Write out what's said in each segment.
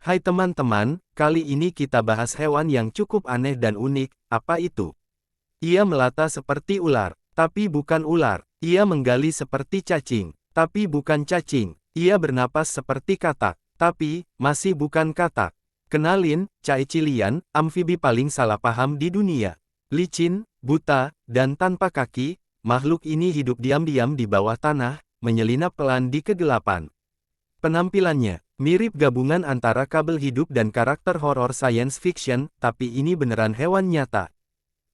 Hai teman-teman, kali ini kita bahas hewan yang cukup aneh dan unik. Apa itu? Ia melata seperti ular, tapi bukan ular. Ia menggali seperti cacing, tapi bukan cacing. Ia bernapas seperti katak, tapi masih bukan katak. Kenalin, caecilian, amfibi paling salah paham di dunia. Licin, buta, dan tanpa kaki, makhluk ini hidup diam-diam di bawah tanah, menyelinap pelan di kegelapan. Penampilannya mirip gabungan antara kabel hidup dan karakter horor science fiction, tapi ini beneran hewan nyata.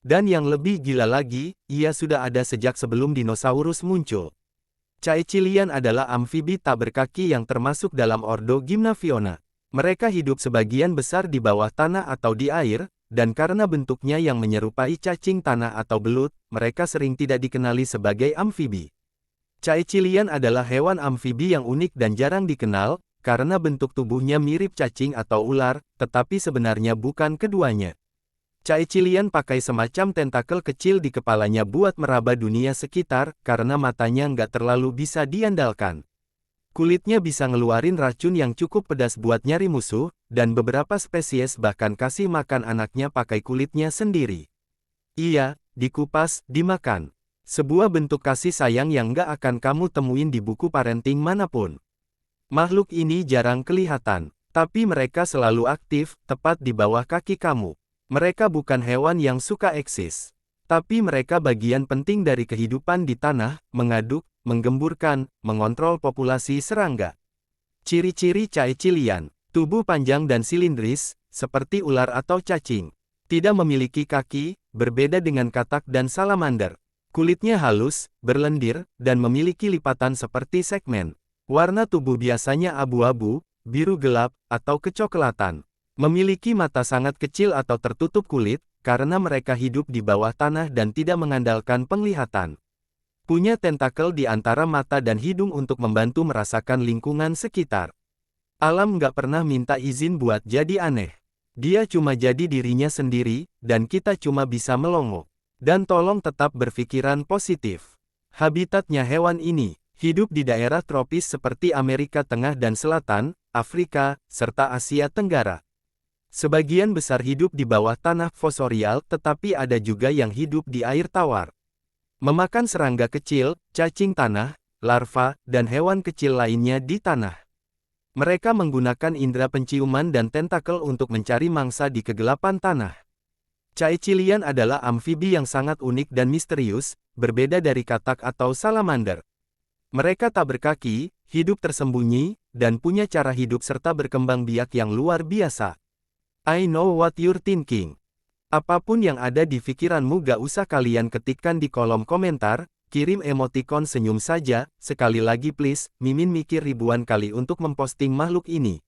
Dan yang lebih gila lagi, ia sudah ada sejak sebelum dinosaurus muncul. Caecilian adalah amfibi tak berkaki yang termasuk dalam ordo Gymnophiona. Mereka hidup sebagian besar di bawah tanah atau di air, dan karena bentuknya yang menyerupai cacing tanah atau belut, mereka sering tidak dikenali sebagai amfibi. Caecilian adalah hewan amfibi yang unik dan jarang dikenal, karena bentuk tubuhnya mirip cacing atau ular, tetapi sebenarnya bukan keduanya. Caecilian pakai semacam tentakel kecil di kepalanya buat meraba dunia sekitar, karena matanya nggak terlalu bisa diandalkan. Kulitnya bisa ngeluarin racun yang cukup pedas buat nyari musuh, dan beberapa spesies bahkan kasih makan anaknya pakai kulitnya sendiri. Iya, dikupas, dimakan. Sebuah bentuk kasih sayang yang nggak akan kamu temuin di buku parenting manapun. Makhluk ini jarang kelihatan, tapi mereka selalu aktif, tepat di bawah kaki kamu. Mereka bukan hewan yang suka eksis. Tapi mereka bagian penting dari kehidupan di tanah, mengaduk, menggemburkan, mengontrol populasi serangga. Ciri-ciri caecilian, tubuh panjang dan silindris, seperti ular atau cacing. Tidak memiliki kaki, berbeda dengan katak dan salamander. Kulitnya halus, berlendir, dan memiliki lipatan seperti segmen. Warna tubuh biasanya abu-abu, biru gelap, atau kecoklatan. Memiliki mata sangat kecil atau tertutup kulit, karena mereka hidup di bawah tanah dan tidak mengandalkan penglihatan. Punya tentakel di antara mata dan hidung untuk membantu merasakan lingkungan sekitar. Alam nggak pernah minta izin buat jadi aneh. Dia cuma jadi dirinya sendiri, dan kita cuma bisa melongo. Dan tolong tetap berpikiran positif. Habitatnya hewan ini, hidup di daerah tropis seperti Amerika Tengah dan Selatan, Afrika, serta Asia Tenggara. Sebagian besar hidup di bawah tanah fosorial, tetapi ada juga yang hidup di air tawar. Memakan serangga kecil, cacing tanah, larva, dan hewan kecil lainnya di tanah. Mereka menggunakan indera penciuman dan tentakel untuk mencari mangsa di kegelapan tanah. Caecilian adalah amfibi yang sangat unik dan misterius, berbeda dari katak atau salamander. Mereka tak berkaki, hidup tersembunyi, dan punya cara hidup serta berkembang biak yang luar biasa. I know what you're thinking. Apapun yang ada di pikiranmu gak usah kalian ketikkan di kolom komentar, kirim emotikon senyum saja, sekali lagi please, Mimin mikir ribuan kali untuk memposting makhluk ini.